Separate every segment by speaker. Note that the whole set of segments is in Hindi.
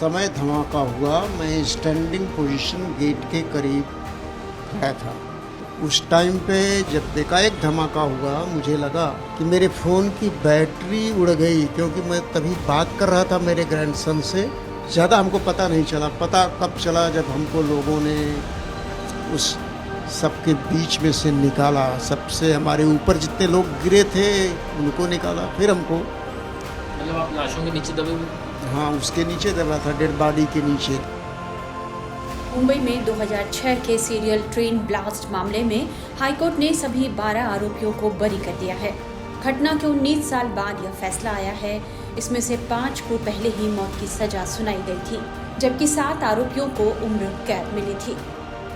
Speaker 1: समय धमाका हुआ मैं स्टैंडिंग पोजीशन गेट के करीब खड़ा था। उस टाइम पे जब एकाएक धमाका हुआ मुझे लगा कि मेरे फ़ोन की बैटरी उड़ गई, क्योंकि मैं तभी बात कर रहा था मेरे ग्रैंडसन से। ज़्यादा हमको पता नहीं चला। पता कब चला जब हमको लोगों ने उस सबके बीच में से निकाला। सबसे हमारे ऊपर जितने लोग गिरे थे उनको निकाला। फिर हमको,
Speaker 2: मतलब आप लाशों के नीचे दबे हुए?
Speaker 1: हाँ, उसके नीचे दबा था, डेड बॉडी के नीचे।
Speaker 3: मुंबई में 2006 के सीरियल ट्रेन ब्लास्ट मामले में हाईकोर्ट ने सभी 12 आरोपियों को बरी कर दिया है। घटना के 19 साल बाद यह फैसला आया है। इसमें से 5 को पहले ही मौत की सजा सुनाई गई थी, जबकि 7 आरोपियों को उम्र कैद मिली थी।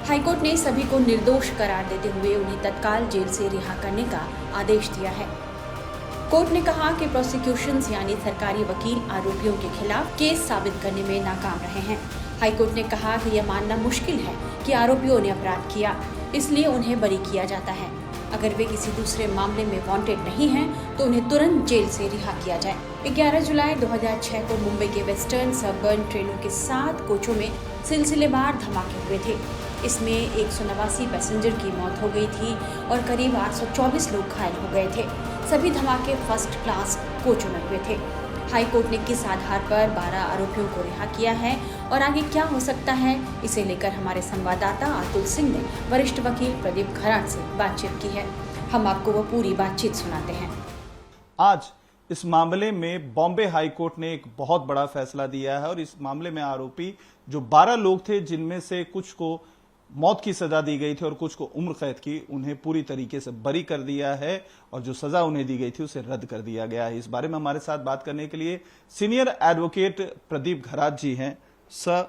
Speaker 3: हाईकोर्ट ने सभी को निर्दोष करार देते हुए उन्हें तत्काल जेल से रिहा करने का आदेश दिया है। कोर्ट ने कहा कि प्रोसिक्यूशंस यानी सरकारी वकील आरोपियों के खिलाफ केस साबित करने में नाकाम रहे हैं। हाईकोर्ट ने कहा कि यह मानना मुश्किल है कि आरोपियों ने अपराध किया, इसलिए उन्हें बरी किया जाता है। अगर वे किसी दूसरे मामले में वांटेड नहीं हैं, तो उन्हें तुरंत जेल से रिहा किया जाए। 11 जुलाई 2006 को मुंबई के वेस्टर्न सबर्न ट्रेनों के 7 कोचों में सिलसिलेवार धमाके हुए थे। इसमें 189 पैसेंजर की मौत हो गई थी और करीब 824 लोग घायल हो गए थे। सभी धमाके फर्स्ट क्लास कोचों में हुए थे। हाईकोर्ट ने किस आधार पर 12 आरोपियों को रिहा किया है और आगे क्या हो सकता है, इसे लेकर हमारे संवाददाता अतुल सिंह ने वरिष्ठ वकील प्रदीप घराट से बातचीत की है। हम आपको वो पूरी बातचीत सुनाते हैं।
Speaker 4: आज इस मामले में बॉम्बे हाई कोर्ट ने एक बहुत बड़ा फैसला दिया है और इस मामले में आरोपी जो 12 लोग थे, जिनमें से कुछ को मौत की सजा दी गई थी और कुछ को उम्र कैद की, उन्हें पूरी तरीके से बरी कर दिया है और जो सजा उन्हें दी गई थी उसे रद्द कर दिया गया है। इस बारे में हमारे साथ बात करने के लिए सीनियर एडवोकेट प्रदीप घराट जी हैं। सर,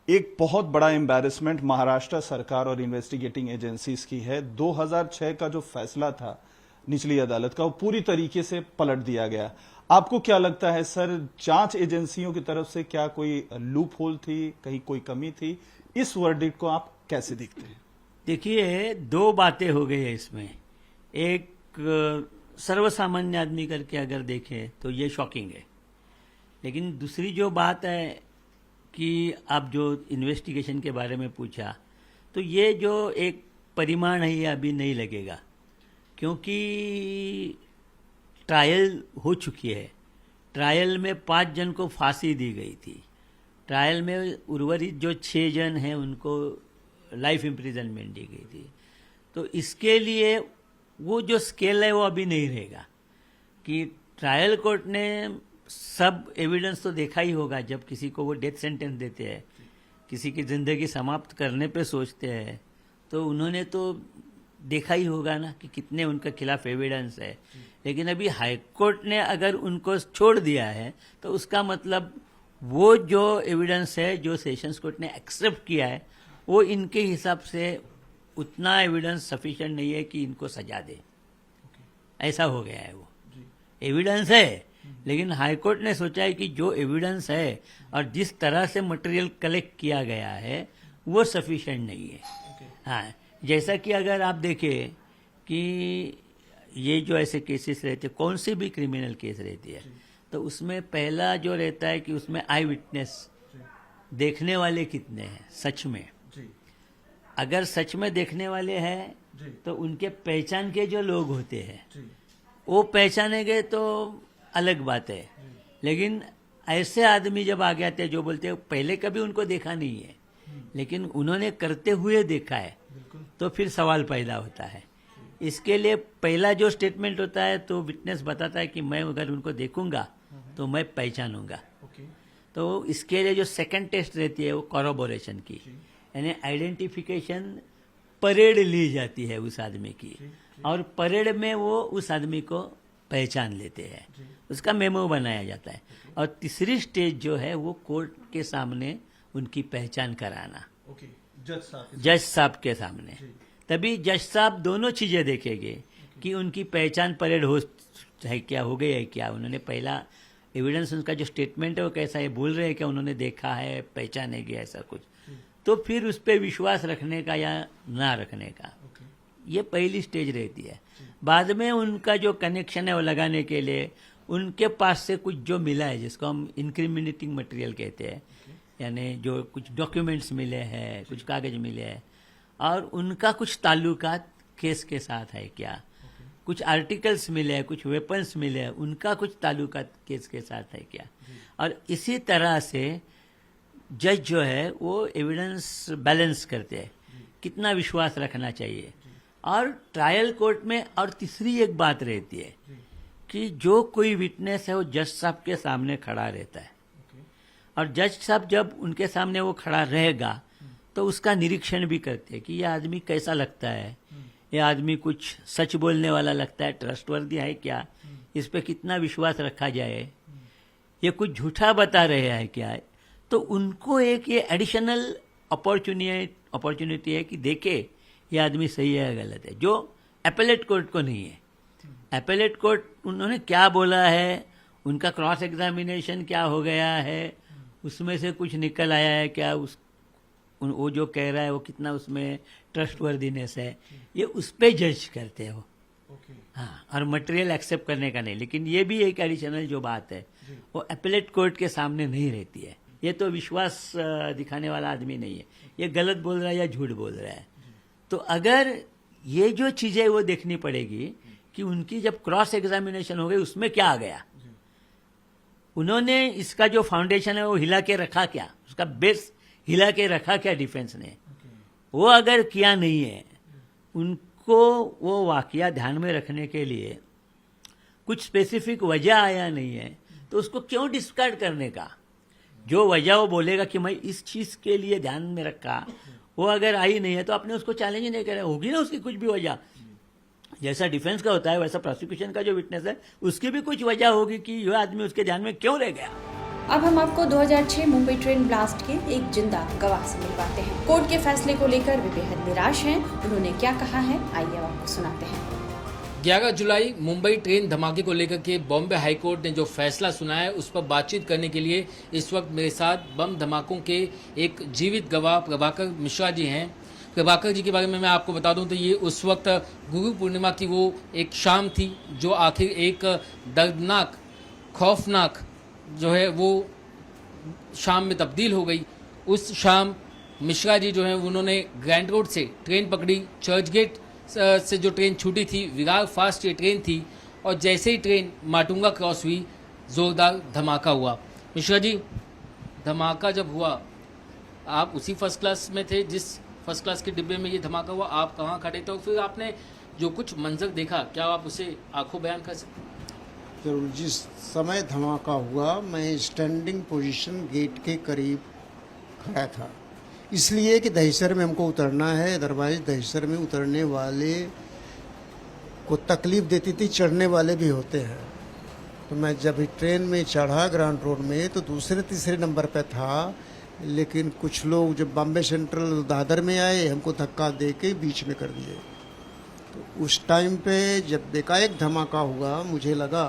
Speaker 4: एक बहुत बड़ा एम्बैरेसमेंट महाराष्ट्र सरकार और इन्वेस्टिगेटिंग एजेंसीज की है। 2006 का जो फैसला था निचली अदालत का, वो पूरी तरीके से पलट दिया गया। आपको क्या लगता है सर, जांच एजेंसियों की तरफ से क्या कोई लूप होल थी, कहीं कोई कमी थी? इस वर्डिक्ट को आप कैसे देखते हैं?
Speaker 5: देखिए, 2 बातें हो गई है इसमें। एक, सर्वसामान्य आदमी करके अगर देखें तो ये शॉकिंग है, लेकिन दूसरी जो बात है कि आप जो इन्वेस्टिगेशन के बारे में पूछा, तो ये जो एक परिमाण है ये अभी नहीं लगेगा, क्योंकि ट्रायल हो चुकी है। ट्रायल में 5 जन को फांसी दी गई थी। ट्रायल में उर्वरित जो 6 जन हैं उनको लाइफ इम्प्रिजनमेंट दी गई थी। तो इसके लिए वो जो स्केल है वो अभी नहीं रहेगा कि ट्रायल कोर्ट ने सब एविडेंस तो देखा ही होगा। जब किसी को वो डेथ सेंटेंस देते हैं, किसी की ज़िंदगी समाप्त करने पे सोचते हैं, तो उन्होंने तो देखा ही होगा ना कि कितने उनके खिलाफ एविडेंस है। लेकिन अभी हाई कोर्ट ने अगर उनको छोड़ दिया है तो उसका मतलब वो जो एविडेंस है जो सेशंस कोर्ट ने एक्सेप्ट किया है वो इनके हिसाब से उतना एविडेंस सफिशिएंट नहीं है कि इनको सजा दे। ऐसा हो गया है। वो एविडेंस है, लेकिन हाई कोर्ट ने सोचा है कि जो एविडेंस है और जिस तरह से मटेरियल कलेक्ट किया गया है वो सफिशिएंट नहीं है। हाँ, जैसा कि अगर आप देखें कि ये जो ऐसे केसेस रहते, कौन सी भी क्रिमिनल केस रहती है, तो उसमें पहला जो रहता है कि उसमें आई विटनेस, देखने वाले कितने हैं सच में। अगर सच में देखने वाले हैं तो उनके पहचान के जो लोग होते हैं वो पहचाने गए तो अलग बात है। लेकिन ऐसे आदमी जब आगे आते हैं जो बोलते हैं पहले कभी उनको देखा नहीं है लेकिन उन्होंने करते हुए देखा है, तो फिर सवाल पैदा होता है। इसके लिए पहला जो स्टेटमेंट होता है तो विटनेस बताता है कि मैं अगर उनको देखूंगा तो मैं पहचानूंगा। तो इसके लिए जो सेकंड टेस्ट रहती है वो कॉरोबोरेशन की, यानी आइडेंटिफिकेशन परेड ली जाती है उस आदमी की, और परेड में वो उस आदमी को पहचान लेते हैं, उसका मेमो बनाया जाता है। और तीसरी स्टेज जो है वो कोर्ट के सामने उनकी पहचान कराना, जज साहब के सामने। तभी जज साहब दोनों चीजें देखेंगे कि उनकी पहचान परेड है क्या, हो गई है क्या, उन्होंने पहला एविडेंस, उनका जो स्टेटमेंट है वो कैसा है, बोल रहे हैं कि उन्होंने देखा है, पहचाने गया, ऐसा कुछ। तो फिर उस पर विश्वास रखने का या ना रखने का, ये पहली स्टेज रहती है। बाद में उनका जो कनेक्शन है वो लगाने के लिए उनके पास से कुछ जो मिला है, जिसको हम इंक्रिमिनेटिंग मटेरियल कहते हैं, यानी जो कुछ डॉक्यूमेंट्स मिले हैं, कुछ कागज मिले हैं, और उनका कुछ ताल्लुकात केस के साथ है क्या, कुछ आर्टिकल्स मिले हैं, कुछ वेपन्स मिले हैं, उनका कुछ ताल्लुकात केस के साथ है क्या। और इसी तरह से जज जो है वो एविडेंस बैलेंस करते हैं, कितना विश्वास रखना चाहिए। और ट्रायल कोर्ट में और तीसरी एक बात रहती है कि जो कोई विटनेस है वो जज साहब के सामने खड़ा रहता है, और जज साहब जब उनके सामने वो खड़ा रहेगा तो उसका निरीक्षण भी करते हैं कि ये आदमी कैसा लगता है, ये आदमी कुछ सच बोलने वाला लगता है, ट्रस्टवर्दी है क्या, इस पे कितना विश्वास रखा जाए, ये कुछ झूठा बता रहे हैं क्या। तो उनको एक ये एडिशनल अपॉर्चुनिटी है कि देखे ये आदमी सही है या गलत है, जो एपेलेट कोर्ट को नहीं है। एपेलेट कोर्ट उन्होंने क्या बोला है, उनका क्रॉस एग्जामिनेशन क्या हो गया है, उसमें से कुछ निकल आया है क्या, वो जो कह रहा है वो कितना उसमें ट्रस्टवर्दीनेस है, ये उस पे जज करते हैं वो। हाँ, और मटेरियल एक्सेप्ट करने का नहीं। लेकिन ये भी एक एडिशनल जो बात है वो एपेलेट कोर्ट के सामने नहीं रहती है। ये तो विश्वास दिखाने वाला आदमी नहीं है, ये गलत बोल रहा है या झूठ बोल रहा है। तो अगर ये जो चीजें वो देखनी पड़ेगी कि उनकी जब क्रॉस एग्जामिनेशन हो गई उसमें क्या आ गया, उन्होंने इसका जो फाउंडेशन है वो हिला के रखा क्या, उसका बेस हिला के रखा क्या डिफेंस ने, वो अगर किया नहीं है, उनको वो वाकया ध्यान में रखने के लिए कुछ स्पेसिफिक वजह आया नहीं है, तो उसको क्यों डिस्कार्ड करने का। जो वजह वो बोलेगा कि मैं इस चीज के लिए ध्यान में रखा, वो अगर आई नहीं है तो आपने उसको चैलेंज नहीं करा, होगी ना उसकी कुछ भी वजह। जैसा डिफेंस का होता है वैसा प्रोसिक्यूशन का जो विटनेस है उसकी भी कुछ वजह होगी कि यह आदमी उसके ध्यान में क्यों रह गया।
Speaker 3: अब हम आपको 2006 मुंबई ट्रेन ब्लास्ट के एक जिंदा गवाह से मिलवाते हैं। कोर्ट के फैसले को लेकर वे बेहद निराश हैं। उन्होंने क्या कहा है, आइए आपको सुनाते हैं।
Speaker 2: 11 जुलाई मुंबई ट्रेन धमाके को लेकर के बॉम्बे हाई कोर्ट ने जो फैसला सुनाया है उस पर बातचीत करने के लिए इस वक्त मेरे साथ बम धमाकों के एक जीवित गवाह प्रभाकर मिश्रा जी हैं। प्रभाकर जी के बारे में मैं आपको बता दूं तो ये उस वक्त गुरु पूर्णिमा की वो एक शाम थी जो आखिर एक दर्दनाक खौफनाक जो है वो शाम में तब्दील हो गई। उस शाम मिश्रा जी जो है उन्होंने ग्रैंड रोड से ट्रेन पकड़ी, चर्च गेट से जो ट्रेन छूटी थी, विरार फास्ट ये ट्रेन थी, और जैसे ही ट्रेन माटुंगा क्रॉस हुई ज़ोरदार धमाका हुआ। मिश्रा जी, धमाका जब हुआ आप उसी फर्स्ट क्लास में थे जिस फर्स्ट क्लास के डिब्बे में ये धमाका हुआ, आप कहाँ खड़े थे और फिर आपने जो कुछ मंजर देखा क्या आप उसे आंखों बयान कर सकते?
Speaker 1: जरूर। जिस समय धमाका हुआ मैं स्टैंडिंग पोजीशन गेट के करीब खड़ा था, इसलिए कि दहिसर में हमको उतरना है, अदरवाइज दहिसर में उतरने वाले को तकलीफ देती थी, चढ़ने वाले भी होते हैं। तो मैं जब ट्रेन में चढ़ा ग्राउंड रोड में तो दूसरे तीसरे नंबर पे था, लेकिन कुछ लोग जब बॉम्बे सेंट्रल दादर में आए हमको धक्का दे के बीच में कर दिए। तो उस टाइम पे जब एकाएक धमाका हुआ मुझे लगा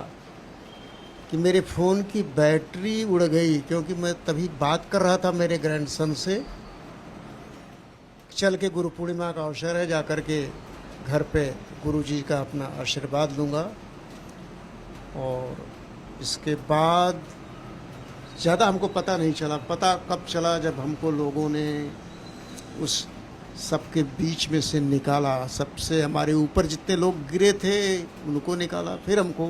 Speaker 1: कि मेरे फ़ोन की बैटरी उड़ गई, क्योंकि मैं तभी बात कर रहा था मेरे ग्रैंडसन से, चल के गुरु पूर्णिमा का अवसर है, जाकर के घर पे गुरु जी का अपना आशीर्वाद लूँगा। और इसके बाद ज़्यादा हमको पता नहीं चला, पता कब चला जब हमको लोगों ने उस सबके बीच में से निकाला, सबसे हमारे ऊपर जितने लोग गिरे थे उनको निकाला, फिर हमको,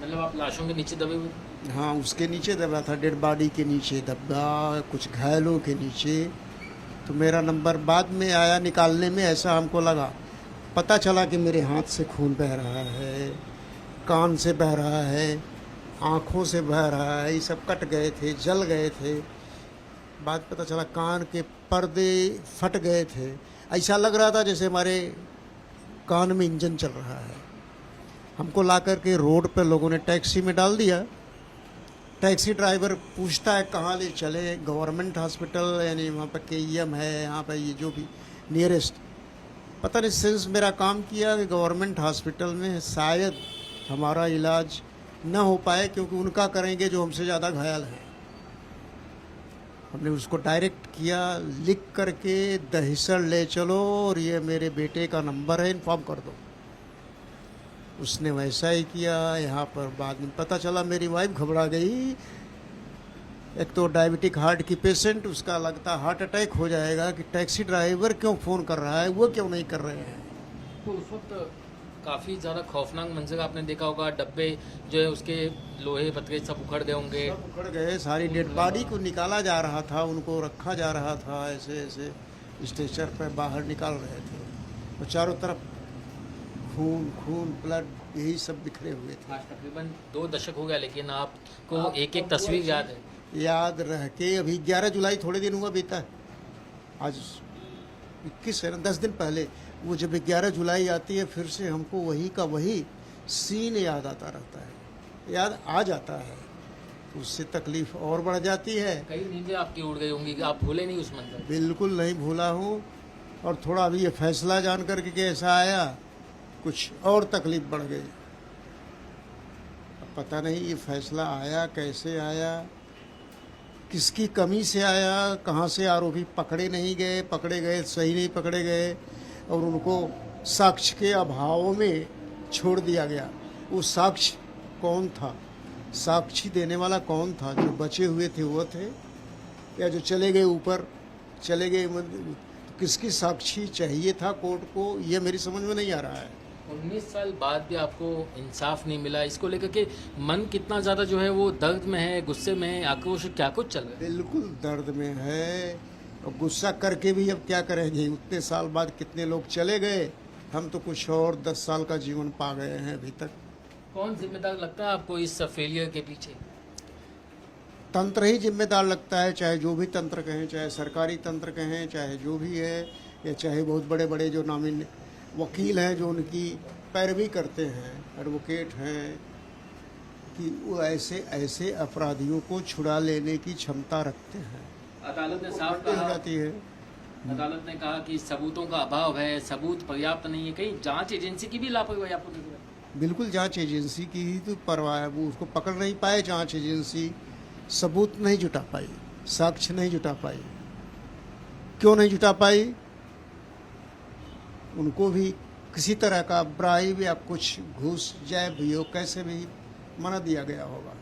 Speaker 2: मतलब आप लाशों के नीचे दबे हुए?
Speaker 1: हाँ, उसके नीचे दबा था, डेड बॉडी के नीचे दबा, कुछ घायलों के नीचे। तो मेरा नंबर बाद में आया निकालने में, ऐसा हमको लगा, पता चला कि मेरे हाथ से खून बह रहा है, कान से बह रहा है, आँखों से बह रहा है, ये सब कट गए थे, जल गए थे। बाद पता चला कान के पर्दे फट गए थे, ऐसा लग रहा था जैसे हमारे कान में इंजन चल रहा है। हमको ला कर के रोड पर लोगों ने टैक्सी में डाल दिया। टैक्सी ड्राइवर पूछता है कहाँ ले चले, गवर्नमेंट हॉस्पिटल, यानी वहाँ पर KEM है, यहाँ पर ये जो भी नियरेस्ट। पता नहीं सेंस मेरा काम किया कि गवर्नमेंट हॉस्पिटल में शायद हमारा इलाज न हो पाए, क्योंकि उनका करेंगे जो हमसे ज़्यादा घायल है। हमने उसको डायरेक्ट किया, लिख करके दहिसर ले चलो और ये मेरे बेटे का नंबर है, इन्फॉर्म कर दो। उसने वैसा ही किया। यहाँ पर बाद में पता चला मेरी वाइफ घबरा गई, एक तो डायबिटिक हार्ट की पेशेंट, उसका लगता हार्ट अटैक हो जाएगा कि टैक्सी ड्राइवर क्यों फ़ोन कर रहा है, वो क्यों नहीं कर रहे हैं।
Speaker 2: तो उस वक्त काफ़ी ज़्यादा खौफनाक मंजर आपने देखा होगा, डब्बे जो है उसके लोहे पतरे सब उखड़ गए होंगे।
Speaker 1: सब उखड़ गए, सारी डेड बॉडी को निकाला जा रहा था, उनको रखा जा रहा था, ऐसे ऐसे स्ट्रेचर पर बाहर निकाल रहे थे, और चारों तरफ खून खून ब्लड यही सब बिखरे हुए थे।
Speaker 2: आज तकरीबन 2 दशक हो गया, लेकिन आपको एक एक तस्वीर याद है?
Speaker 1: याद रह के अभी 11 जुलाई थोड़े दिन हुआ बीता है, आज 21 है ना, 10 दिन पहले। वो जब 11 जुलाई आती है फिर से हमको वही का वही सीन याद आता रहता है, याद आ जाता है, तो उससे तकलीफ और बढ़ जाती है।
Speaker 2: कई नींदें आपकी उड़ गई होंगी कि आप भूले नहीं उस मंजर?
Speaker 1: बिल्कुल नहीं भूला हूँ, और थोड़ा अभी ये फैसला जान करके कि ऐसा आया, कुछ और तकलीफ बढ़ गई। अब पता नहीं ये फैसला आया कैसे आया, किसकी कमी से आया, कहाँ से आरोपी पकड़े नहीं गए, पकड़े गए सही नहीं पकड़े गए, और उनको साक्ष्य के अभाव में छोड़ दिया गया। वो साक्ष्य कौन था, साक्षी देने वाला कौन था? जो बचे हुए थे वो थे, या जो चले गए ऊपर चले गए? किसकी साक्षी चाहिए था कोर्ट को, ये मेरी समझ में नहीं आ रहा है।
Speaker 2: 19 साल बाद भी आपको इंसाफ नहीं मिला, इसको लेकर के मन कितना ज़्यादा जो है वो दर्द में है, गुस्से में है, आक्रोश, क्या कुछ चल रहा है?
Speaker 1: बिल्कुल दर्द में है, और गुस्सा करके भी अब क्या करेंगे, उतने साल बाद कितने लोग चले गए, हम तो कुछ और 10 साल का जीवन पा गए हैं अभी तक।
Speaker 2: कौन जिम्मेदार लगता है आपको इस फेलियर के पीछे?
Speaker 1: तंत्र ही जिम्मेदार लगता है, चाहे जो भी तंत्र कहें, चाहे सरकारी तंत्र कहें, चाहे जो भी है, या चाहे बहुत बड़े बड़े जो नामी वकील हैं जो उनकी पैरवी करते हैं, एडवोकेट हैं, कि वो ऐसे ऐसे अपराधियों को छुड़ा लेने की क्षमता रखते हैं।
Speaker 2: अदालत ने साफ
Speaker 1: हो
Speaker 2: कहा,
Speaker 1: जाती है।
Speaker 2: अदालत ने कहा कि सबूतों का अभाव है, सबूत पर्याप्त नहीं है, कहीं जांच एजेंसी की भी लापरवाही आपको दिख रहा है?
Speaker 1: बिल्कुल जांच एजेंसी की ही तो परवाह है, वो उसको पकड़ नहीं पाए जांच एजेंसी, सबूत नहीं जुटा पाई, साक्ष्य नहीं जुटा पाई। क्यों नहीं जुटा पाई? उनको भी किसी तरह का ब्राइब या कुछ घूस जैब भी हो, कैसे भी मना दिया गया होगा।